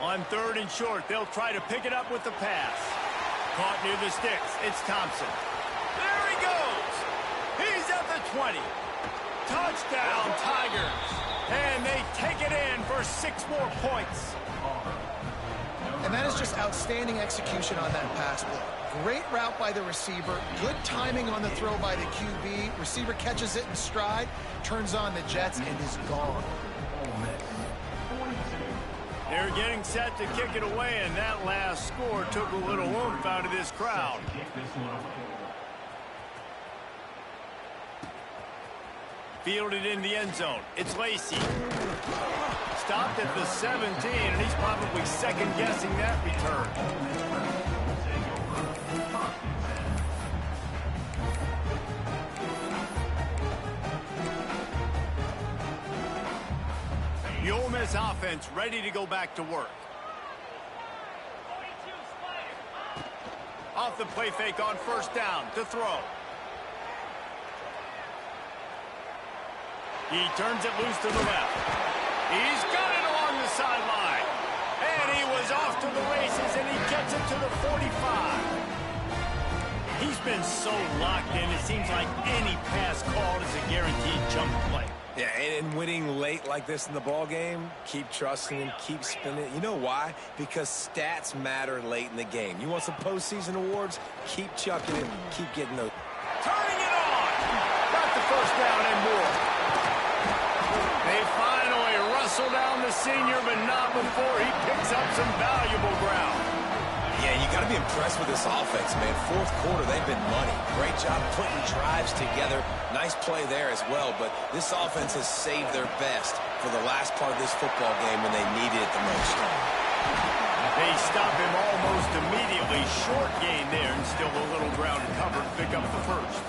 On 3rd and short, they'll try to pick it up with the pass. Caught near the sticks. It's Thompson. There he goes. He's at the 20. Touchdown, Tigers. And they take it in for 6 more points. And that is just outstanding execution on that pass play. Great route by the receiver. Good timing on the throw by the QB. Receiver catches it in stride, turns on the jets, and is gone. They're getting set to kick it away, and that last score took a little oomph out of this crowd. Fielded in the end zone. It's Lacy. Stopped at the 17, and he's probably second-guessing that return. The Ole Miss offense ready to go back to work. Off the play fake on 1st down to throw. He turns it loose to the left. He's got it along the sideline. And he was off to the races, and he gets it to the 45. He's been so locked in, it seems like any pass called is a guaranteed jump play. Yeah, and winning late like this in the ball game, keep trusting him, keep spinning it. You know why? Because stats matter late in the game. You want some postseason awards? Keep chucking it, keep getting those. Turning it on! Got the 1st down and more. They finally wrestle down the senior, but not before he picks up some valuable ground. Yeah, you got to be impressed with this offense, man. Fourth quarter, they've been money. Great job putting drives together. Nice play there as well, but this offense has saved their best for the last part of this football game when they needed it the most. They stop him almost immediately. Short gain there, and still a little ground to cover to pick up the 1st.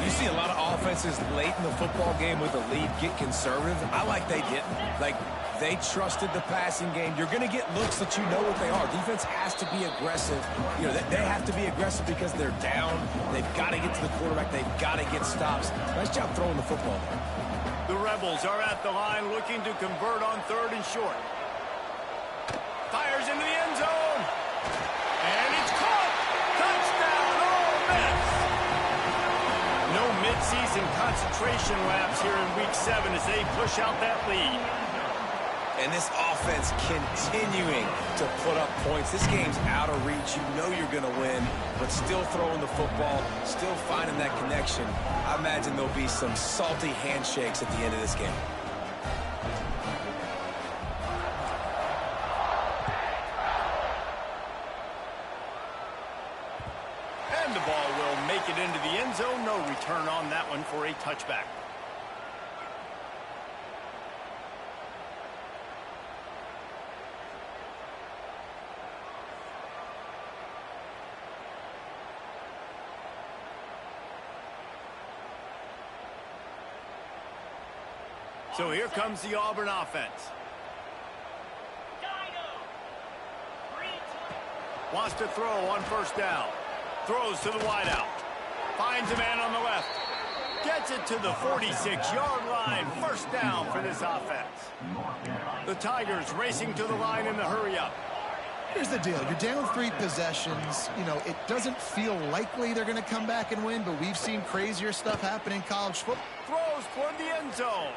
You see a lot of offenses late in the football game with a lead get conservative. I like they didn't. Like, they trusted the passing game. You're going to get looks that you know what they are. Defense has to be aggressive. You know, they have to be aggressive because they're down. They've got to get to the quarterback. They've got to get stops. Nice job throwing the football there. The Rebels are at the line looking to convert on 3rd and short. Fires into the end zone. And it's caught. Touchdown, Ole Miss. No midseason concentration laps here in Week 7 as they push out that lead. And this offense continuing to put up points. This game's out of reach. You know you're going to win, but still throwing the football, still finding that connection. I imagine there'll be some salty handshakes at the end of this game. And the ball will make it into the end zone. No return on that one for a touchback. So here comes the Auburn offense. Wants to throw on 1st down. Throws to the wideout. Finds a man on the left. Gets it to the 46-yard line. 1st down for this offense. The Tigers racing to the line in the hurry-up. Here's the deal. You're down 3 possessions. You know, it doesn't feel likely they're going to come back and win, but we've seen crazier stuff happen in college football. Throws toward the end zone.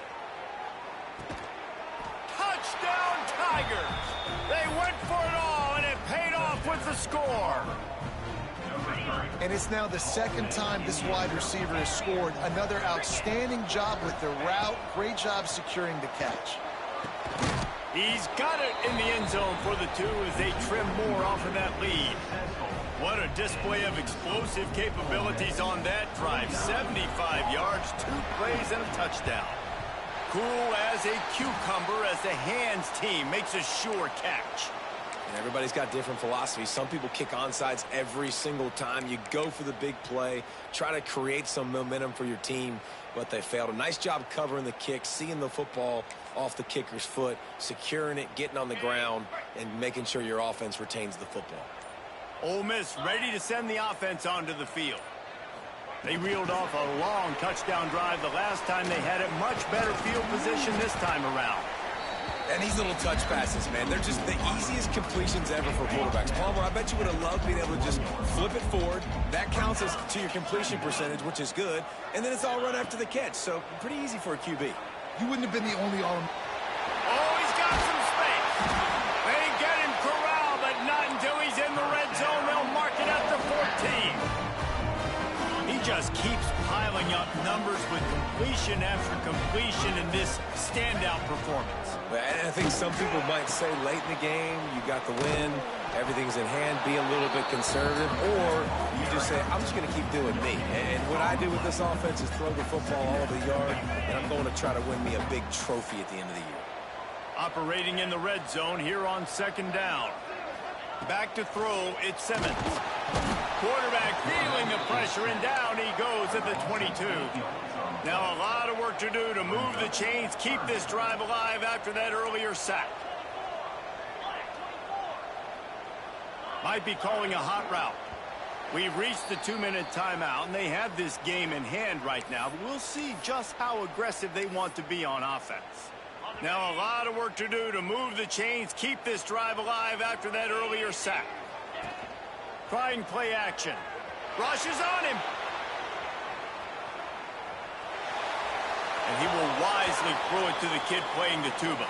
Touchdown, Tigers! They went for it all, and it paid off with the score. And it's now the 2nd time this wide receiver has scored. Another outstanding job with the route. Great job securing the catch. He's got it in the end zone for the 2 as they trim more off of that lead. What a display of explosive capabilities on that drive. 75 yards, 2 plays, and a touchdown. Cool as a cucumber as the hands team makes a sure catch. And everybody's got different philosophies. Some people kick onsides every single time. You go for the big play, try to create some momentum for your team, but they failed. A nice job covering the kick, seeing the football off the kicker's foot, securing it, getting on the ground, and making sure your offense retains the football. Ole Miss ready to send the offense onto the field. They reeled off a long touchdown drive the last time they had it. Much better field position this time around. And these little touch passes, man, they're just the easiest completions ever for quarterbacks. Palmer, I bet you would have loved being able to just flip it forward. That counts as to your completion percentage, which is good. And then it's all run after the catch. So pretty easy for a QB. You wouldn't have been the only all. Oh, he's got some space. They get him corralled, but not until he's in the red zone. They'll mark it at the 14. He just keeps piling up numbers with completion after completion in this standout performance. And I think some people might say late in the game, you got the win, everything's in hand, be a little bit conservative, or you just say, I'm just going to keep doing me. And what I do with this offense is throw the football all over the yard, and I'm going to try to win me a big trophy at the end of the year. Operating in the red zone here on second down. Back to throw, it's Simmons. Quarterback feeling the pressure, and down he goes at the 22. Now a lot of work to do to move the chains, keep this drive alive after that earlier sack. Might be calling a hot route. We've reached the 2-minute timeout, and they have this game in hand right now. But we'll see just how aggressive they want to be on offense. Now a lot of work to do to move the chains, keep this drive alive after that earlier sack. Trying play action. Rushes on him. And he will wisely throw it to the kid playing the tuba.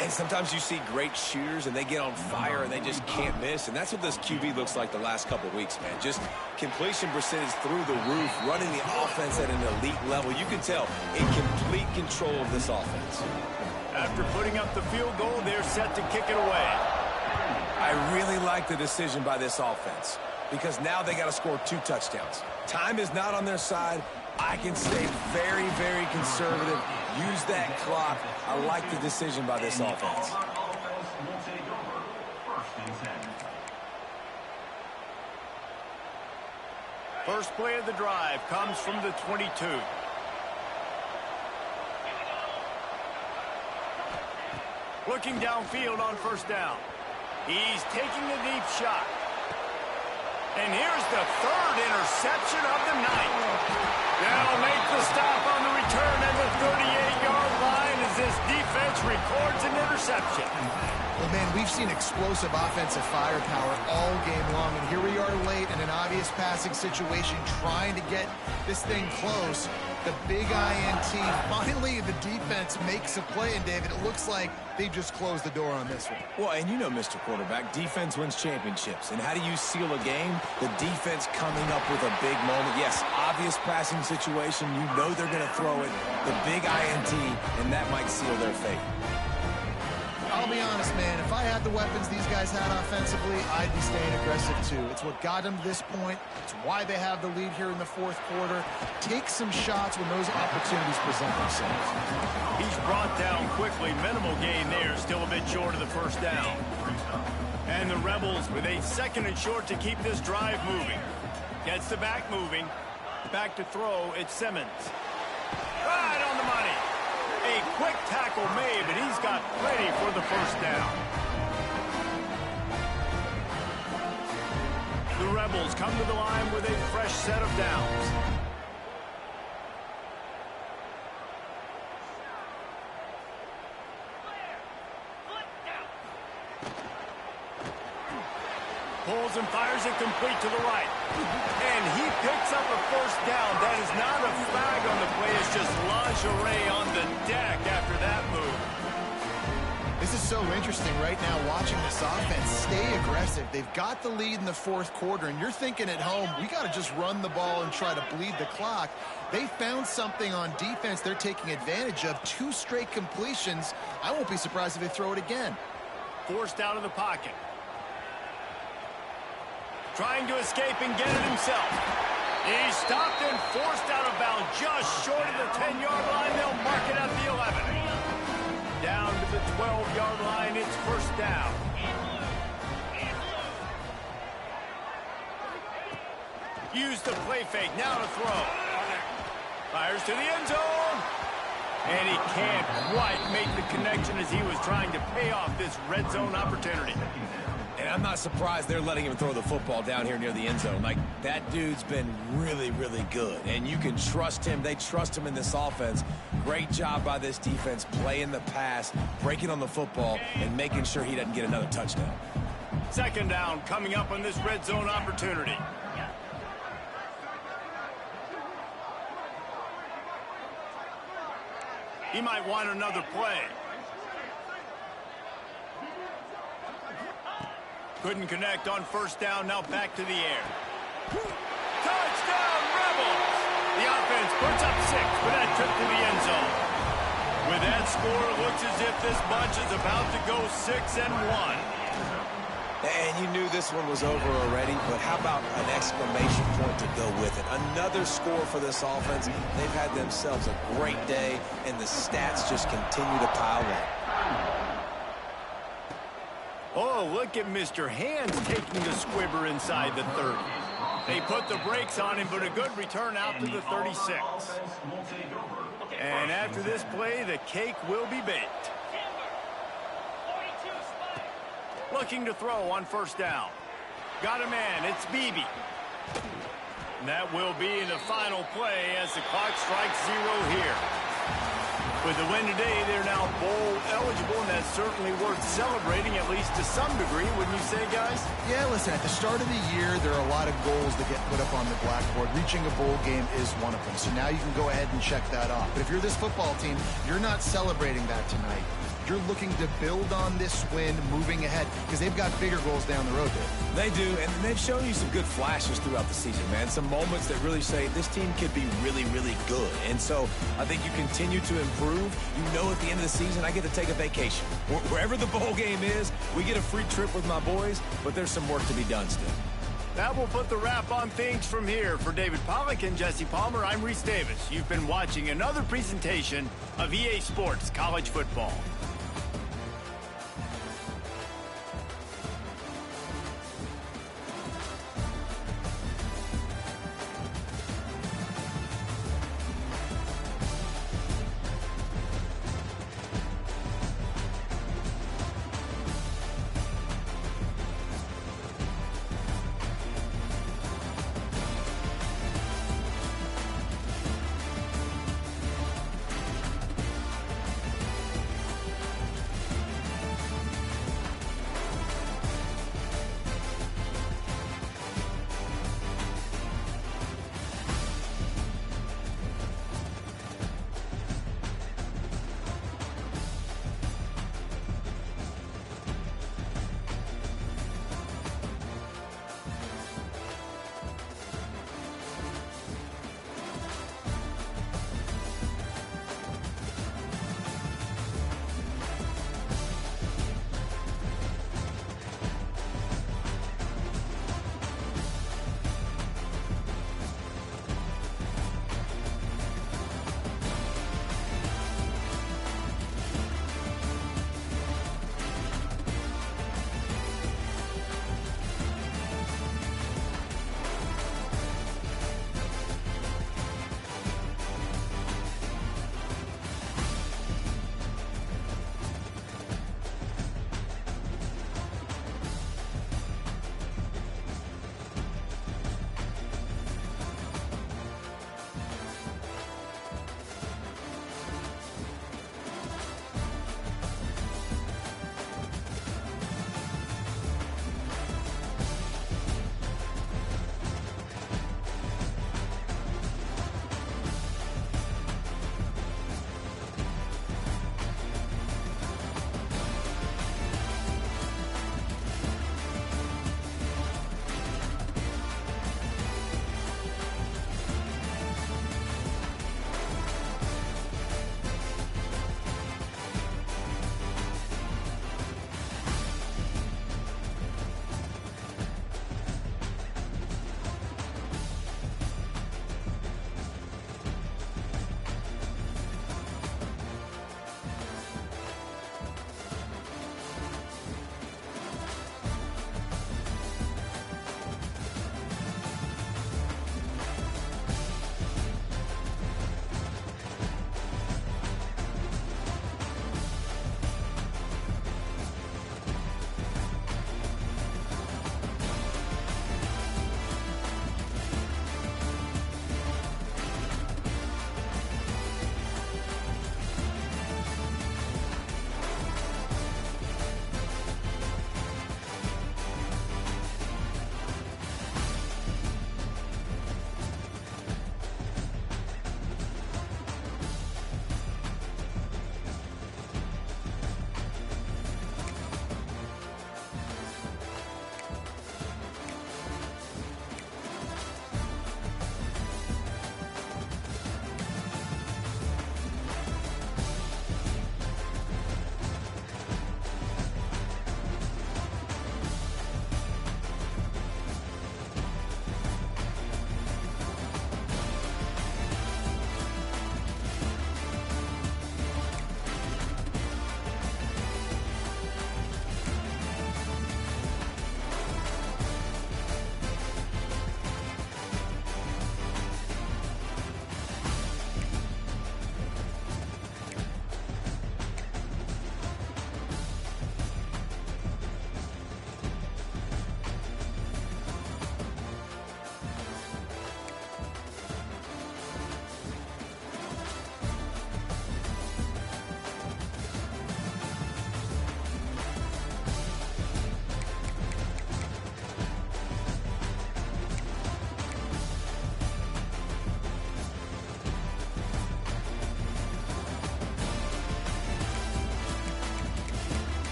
And sometimes you see great shooters, and they get on fire, and they just can't miss. And that's what this QB looks like the last couple of weeks, man. Just completion percentage through the roof, running the offense at an elite level. You can tell in complete control of this offense. After putting up the field goal, they're set to kick it away. I really like the decision by this offense because now they got to score 2 touchdowns. Time is not on their side. I can stay very, very conservative. Use that clock. I like the decision by this offense. First play of the drive comes from the 22. Looking downfield on first down. He's taking the deep shot. And here's the 3rd interception of the night. They'll make the stop on the return at the 38-yard line as this defense records an interception. Well, man, we've seen explosive offensive firepower all game long, and here we are late in an obvious passing situation trying to get this thing close. The big INT. Finally, the defense makes a play, and David, it looks like they just closed the door on this one. Well, and you know, Mr. Quarterback, defense wins championships. And how do you seal a game? The defense coming up with a big moment. Yes, obvious passing situation. You know they're going to throw it. The big INT, and that might seal their fate. I'll be honest, man, if I had the weapons these guys had offensively, I'd be staying aggressive too. It's what got them to this point. It's why they have the lead here in the 4th quarter. Take some shots when those opportunities present themselves. He's brought down quickly. Minimal gain there. Still a bit short of the first down. And the Rebels with a 2nd and short to keep this drive moving. Gets the back moving. Back to throw. It's Simmons. Right on the money. A quick tackle made, but he's got plenty for the first down. The Rebels come to the line with a fresh set of downs. Pulls and fires it complete to the right. And he picks up a first down. That is not a flag on the play. It's just lingerie on the deck after that move. This is so interesting right now watching this offense stay aggressive. They've got the lead in the 4th quarter, and you're thinking at home, we got to just run the ball and try to bleed the clock. They found something on defense they're taking advantage of. 2 straight completions. I won't be surprised if they throw it again. Forced out of the pocket. Trying to escape and get it himself. He's stopped and forced out of bounds just short of the 10-yard line. They'll mark it at the 11. Down to the 12-yard line. It's first down. Use the play fake, now to throw. Fires to the end zone. And he can't quite make the connection as he was trying to pay off this red zone opportunity. And I'm not surprised they're letting him throw the football down here near the end zone. Like, that dude's been really, really good. And you can trust him. They trust him in this offense. Great job by this defense playing the pass, breaking on the football, and making sure he doesn't get another touchdown. Second down coming up on this red zone opportunity. He might want another play. Couldn't connect on first down, now back to the air. Touchdown, Rebels! The offense puts up 6 for that trip to the end zone. With that score, it looks as if this bunch is about to go 6-1. And you knew this one was over already, but how about an exclamation point to go with it? Another score for this offense. They've had themselves a great day, and the stats just continue to pile up. Oh, look at Mr. Hands taking the squibber inside the 30. They put the brakes on him, but a good return out to the 36. And after this play, the cake will be baked. Looking to throw on first down. Got a man, it's Beebe. And that will be the final play as the clock strikes 0 here. With the win today, they're now bowl eligible, and that's certainly worth celebrating, at least to some degree, wouldn't you say, guys? Yeah, listen, at the start of the year, there are a lot of goals that get put up on the blackboard. Reaching a bowl game is one of them. So now you can go ahead and check that off. But if you're this football team, you're not celebrating that tonight. You're looking to build on this win moving ahead because they've got bigger goals down the road there. They do, and they've shown you some good flashes throughout the season, man. Some moments that really say this team could be really, really good. And so I think you continue to improve. You know at the end of the season, I get to take a vacation. Wherever the bowl game is, we get a free trip with my boys, but there's some work to be done still. That will put the wrap on things from here. For David Pollack and Jesse Palmer, I'm Reese Davis. You've been watching another presentation of EA Sports College Football.